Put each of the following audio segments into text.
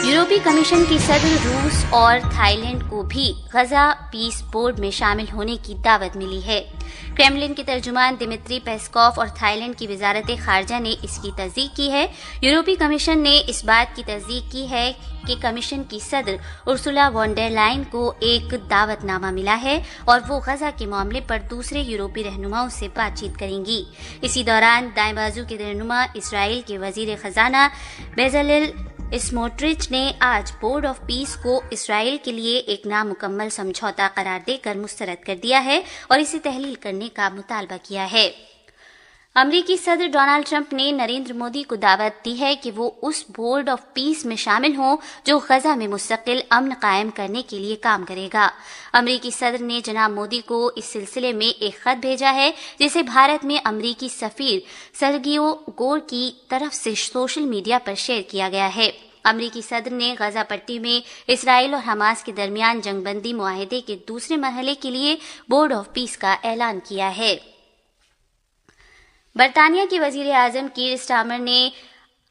यूरोपीय कमीशन की सदर रूस और थाईलैंड को भी गजा पीस बोर्ड में शामिल होने की दावत मिली है। क्रेमलिन के तर्जुमान दिमित्री पेस्कोव और थाईलैंड की वजारत खारजा ने इसकी तस्दीक की है। यूरोपीय कमीशन ने इस बात की तस्दीक की है कि कमीशन की सदर उर्सुला वॉन डेर लायन को एक दावतनामा मिला है और वो गजा के मामले पर दूसरे यूरोपीय रहनुमाओं से बातचीत करेंगी। इसी दौरान दाएं बाजू के रहनुमा इसराइल के वजीर खजाना बेज़लेल स्मोट्रिच ने आज बोर्ड ऑफ पीस को इसराइल के लिए एक नामुकम्मल समझौता करार देकर मुस्तरद कर दिया है और इसे तहलील करने का मुतालबा किया है। अमरीकी सदर डोनाल्ड ट्रंप ने नरेंद्र मोदी को दावत दी है कि वो उस बोर्ड ऑफ पीस में शामिल हों जो गजा में मुस्तकिल अमन कायम करने के लिए काम करेगा। अमरीकी सदर ने जनाब मोदी को इस सिलसिले में एक खत भेजा है जिसे भारत में अमरीकी सफीर सर्गियो गोर की तरफ से सोशल मीडिया पर शेयर किया गया है। अमरीकी सदर ने गजा पट्टी में इसराइल और हमास के दरमियान जंगबंदी मुआहदे के दूसरे मरहले के लिए बोर्ड ऑफ पीस का ऐलान किया है। बरतानिया के वजीर आजम कीर स्टारमर ने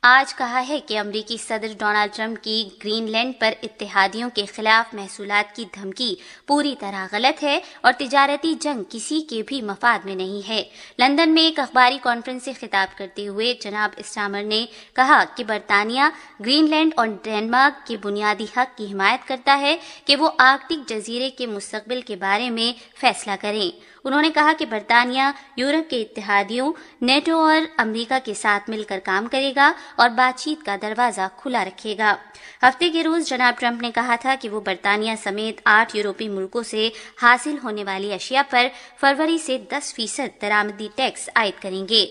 आज कहा है कि अमरीकी सदर डोनाल्ड ट्रंप की ग्रीनलैंड पर इत्तेहादियों के खिलाफ महसूलात की धमकी पूरी तरह गलत है और तिजारती जंग किसी के भी मफाद में नहीं है। लंदन में एक अखबारी कॉन्फ्रेंस से खिताब करते हुए जनाब स्टारमर ने कहा कि बरतानिया ग्रीनलैंड और डेनमार्क के बुनियादी हक की हिमायत करता है कि वो आर्कटिक जजीरे के मुस्तकबिल के बारे में फैसला करें। उन्होंने कहा कि बरतानिया यूरोप के इत्तेहादियों नेटो और अमेरिका के साथ मिलकर काम करेगा और बातचीत का दरवाजा खुला रखेगा। हफ्ते के रोज जनाब ट्रंप ने कहा था कि वो बरतानिया समेत 8 यूरोपीय मुल्कों से हासिल होने वाली अशिया पर फरवरी से 10% दरामदी टैक्स आयद करेंगे।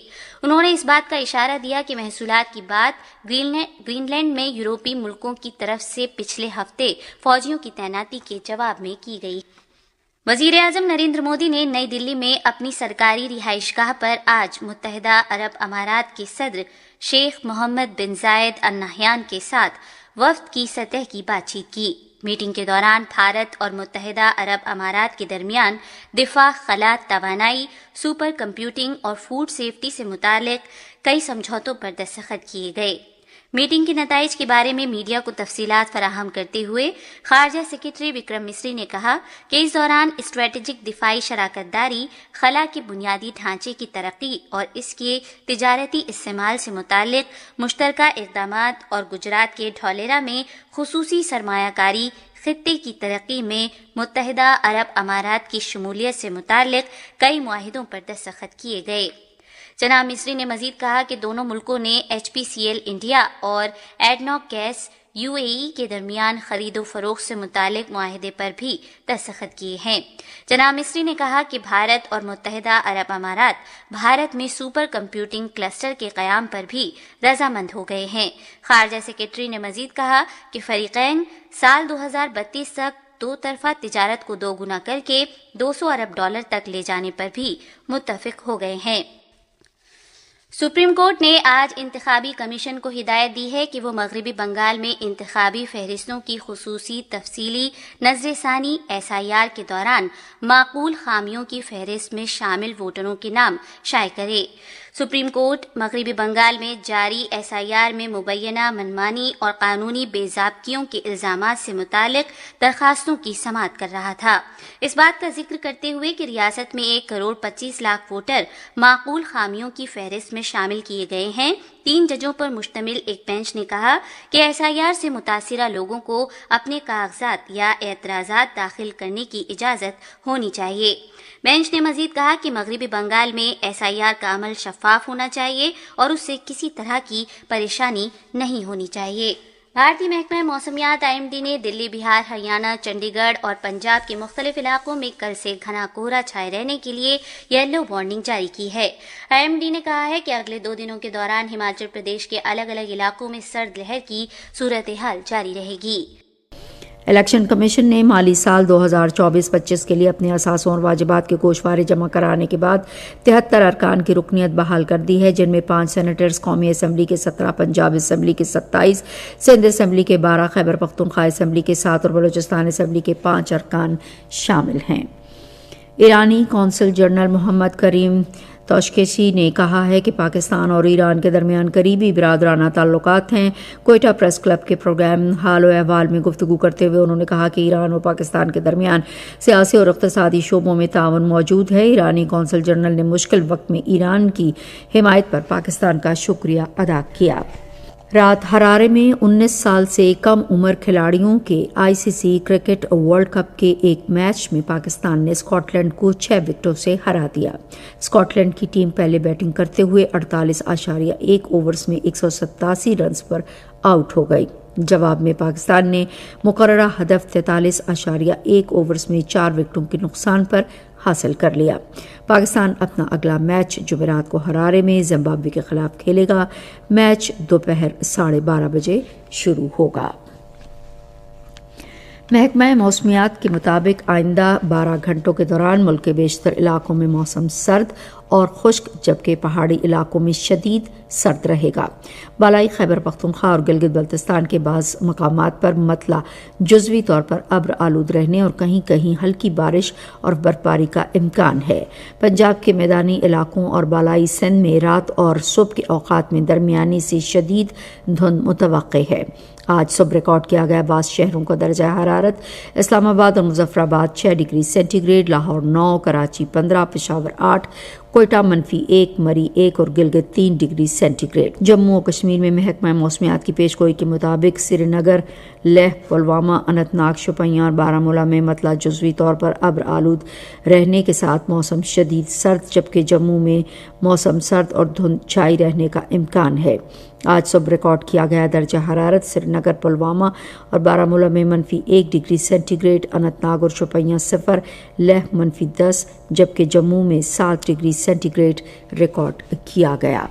उन्होंने इस बात का इशारा दिया कि महसूलात की बात ग्रीनलैंड में यूरोपीय मुल्कों की तरफ से पिछले हफ्ते फौजियों की तैनाती के जवाब में की गई। वजीर आजम नरेंद्र मोदी ने नई दिल्ली में अपनी सरकारी रिहाइशगाह पर आज मुत्तहिदा अरब अमारात के सदर शेख मोहम्मद बिन जायद अल नहयान के साथ वफ्द की सतह की बातचीत की। मीटिंग के दौरान भारत और मुत्तहिदा अरब अमारात के दरमियान दिफा, खला, तवानाई, सुपर कंप्यूटिंग और फूड सेफ्टी से मुतालिक कई समझौतों पर दस्तखत किए गए। मीटिंग के नताइज के बारे में मीडिया को तफसीलात फराहम करते हुए खारजा सेक्रेटरी विक्रम मिस्री ने कहा कि इस दौरान स्ट्रेटेजिक दिफाई शराकतदारी, खला के बुनियादी ढांचे की तरक्की और इसके तिजारती इस्तेमाल से मुतालिक मुश्तरका इक़दामात और गुजरात के ढोलेरा में खुसूसी सरमायाकारी, खित्ते की तरक्की में मुत्तहिदा अरब अमारात की शमूलियत से मुतालिक कई मुआहिदों पर दस्तखत किए गए। जनाब मिस्री ने मजीद कहा कि दोनों मुल्कों ने HPCL इंडिया और एडनॉक गैस UAE के दरमियान खरीदो फरोख्त से मुतालिक मुआहिदे पर भी दस्तखत किए हैं। जनाब मिस्री ने कहा कि भारत और मुत्तहिदा अरब अमारात भारत में सुपर कंप्यूटिंग क्लस्टर के क़याम पर भी रजामंद हो गए हैं। खारजा सेक्रेटरी ने मजीद कहा कि फरीकैन साल 2032 तक दो तरफा तिजारत को दोगुना करके $200 अरब तक ले जाने पर भी मुत्तफिक हो गए हैं। सुप्रीम कोर्ट ने आज इंतखाबी कमीशन को हिदायत दी है कि वो मगरबी बंगाल में इंतखाबी फहरिस्तों की खुसूसी तफसीली नजरसानी SIR के दौरान माकूल खामियों की फहरिस्त में शामिल वोटरों के नाम शाये करे। सुप्रीम कोर्ट मगरबी बंगाल में जारी SIR में मुबैना मनमानी और कानूनी बेज़ाब्तियों के इल्जामात से मुतालिक दरखास्तों की समाअत कर रहा था। इस बात का जिक्र करते हुए कि रियासत में 1,25,00,000 वोटर माकूल खामियों की फहरिस्त में शामिल किए गए हैं, 3 जजों पर मुश्तमिल एक बेंच ने कहा कि SIR से मुतासिरा लोगों को अपने कागजात या एतराज़ात दाखिल करने की इजाज़त होनी चाहिए। बेंच ने मजीद कहा कि मगरबी बंगाल में SIR का अमल शफाफ होना चाहिए और उससे किसी तरह की परेशानी नहीं होनी चाहिए। भारतीय महकमा मौसमियात IMD ने दिल्ली, बिहार, हरियाणा, चंडीगढ़ और पंजाब के मुख्तलिफ इलाकों में कल से घना कोहरा छाए रहने के लिए येलो वार्निंग जारी की है। IMD ने कहा है कि अगले 2 दिनों के दौरान हिमाचल प्रदेश के अलग अलग इलाकों में सर्द लहर की सूरत हाल जारी रहेगी। इलेक्शन कमीशन ने माली साल 2024-25 के लिए अपने असासों और वाजिबात के गोशवारे जमा कराने के बाद 73 अरकान की रुकनीत बहाल कर दी है, जिनमें 5 सेनेटर्स, कौमी असम्बली के 17, पंजाब असम्बली के 27, सिंध असम्बली के 12, खैबर पख्तूनख्वा असम्बली के 7 और बलूचिस्तान असम्बली के 5 अरकान शामिल हैं। ایرانی قونصل جنرل محمد کریم توشکیشی نے کہا ہے کہ پاکستان اور ایران کے درمیان قریبی برادرانہ تعلقات ہیں۔ کوئٹہ پریس کلب کے پروگرام حال و احوال میں گفتگو کرتے ہوئے انہوں نے کہا کہ ایران اور پاکستان کے درمیان سیاسی اور اقتصادی شعبوں میں تعاون موجود ہے۔ ایرانی قونصل جنرل نے مشکل وقت میں ایران کی حمایت پر پاکستان کا شکریہ ادا کیا۔ رات ہرارے میں 19 سال سے کم عمر کھلاڑیوں کے ICC کرکٹ ورلڈ کپ کے ایک میچ میں پاکستان نے اسکاٹ لینڈ کو 6 وکٹوں سے ہرا دیا۔ اسکاٹ لینڈ کی ٹیم پہلے بیٹنگ کرتے ہوئے 48.1 اوورز میں 187 رنز پر آؤٹ ہو گئی۔ جواب میں پاکستان نے مقررہ ہدف 43.1 اوورز میں 4 وکٹوں کے نقصان پر حاصل کر لیا۔ پاکستان اپنا اگلا میچ جمعرات کو ہرارے میں زمبابوے کے خلاف کھیلے گا۔ میچ دوپہر 12:30 بجے شروع ہوگا۔ محکمہ موسمیات کے مطابق آئندہ 12 گھنٹوں کے دوران ملک کے بیشتر علاقوں میں موسم سرد اور خشک جبکہ پہاڑی علاقوں میں شدید سرد رہے گا۔ بالائی خیبر پختونخوا اور گلگت بلتستان کے بعض مقامات پر مطلع جزوی طور پر ابر آلود رہنے اور کہیں کہیں ہلکی بارش اور برفباری کا امکان ہے۔ پنجاب کے میدانی علاقوں اور بالائی سندھ میں رات اور صبح کے اوقات میں درمیانی سے شدید دھند متوقع ہے۔ آج صبح ریکارڈ کیا گیا بعض شہروں کا درجہ حرارت اسلام آباد اور Muzaffarabad 6 degree centigrade, Lahore 9، Karachi 15، Peshawar 8، Quetta -1، Murree 1 اور Gilgit 3 degree centigrade. Jammu و کشمیر میں محکمہ موسمیات کی پیشگوئی کے مطابق سری نگر، لیہ، پلوامہ، اننت ناگ، شوپیاں اور بارہمولہ میں مطلع جزوی طور پر ابر آلود رہنے کے ساتھ موسم شدید سرد جبکہ جموں میں موسم سرد اور دھند چھائی رہنے کا امکان ہے۔ آج صبح ریکارڈ کیا گیا درجہ حرارت سری نگر، پلوامہ اور بارہمولہ میں -1 degree centi grade, Anant Nag اور شوپیاں 0، لیہ -10 جبکہ جموں میں 7 ڈگری سینٹی گریڈ ریکارڈ کیا گیا۔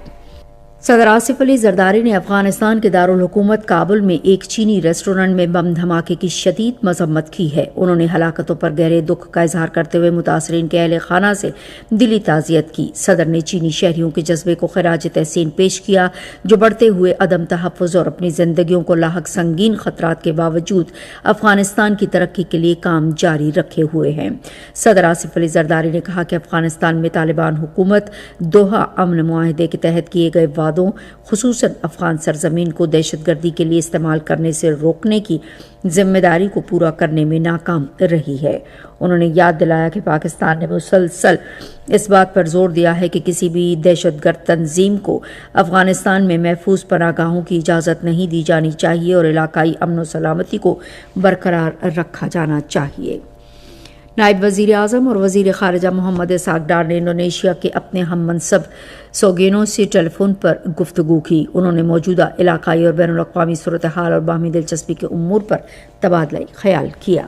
صدر آصف علی زرداری نے افغانستان کے دارالحکومت کابل میں ایک چینی ریسٹورنٹ میں بم دھماکے کی شدید مذمت کی ہے۔ انہوں نے ہلاکتوں پر گہرے دکھ کا اظہار کرتے ہوئے متاثرین کے اہل خانہ سے دلی تعزیت کی۔ صدر نے چینی شہریوں کے جذبے کو خراج تحسین پیش کیا جو بڑھتے ہوئے عدم تحفظ اور اپنی زندگیوں کو لاحق سنگین خطرات کے باوجود افغانستان کی ترقی کے لیے کام جاری رکھے ہوئے ہیں۔ صدر آصف علی زرداری نے کہا کہ افغانستان میں طالبان حکومت دوحہ امن معاہدے کے تحت کیے گئے خصوصاً افغان سرزمین کو دہشت گردی کے لیے استعمال کرنے سے روکنے کی ذمہ داری کو پورا کرنے میں ناکام رہی ہے۔ انہوں نے یاد دلایا کہ پاکستان نے مسلسل اس بات پر زور دیا ہے کہ کسی بھی دہشت گرد تنظیم کو افغانستان میں محفوظ پناہ گاہوں کی اجازت نہیں دی جانی چاہیے اور علاقائی امن و سلامتی کو برقرار رکھا جانا چاہیے۔ نائب وزیر اعظم اور وزیر خارجہ محمد اسحاق ڈار نے انڈونیشیا کے اپنے ہم منصب سوگینو سے ٹیلی فون پر گفتگو کی۔ انہوں نے موجودہ علاقائی اور بین الاقوامی صورتحال اور باہمی دلچسپی کے امور پر تبادلہ خیال کیا۔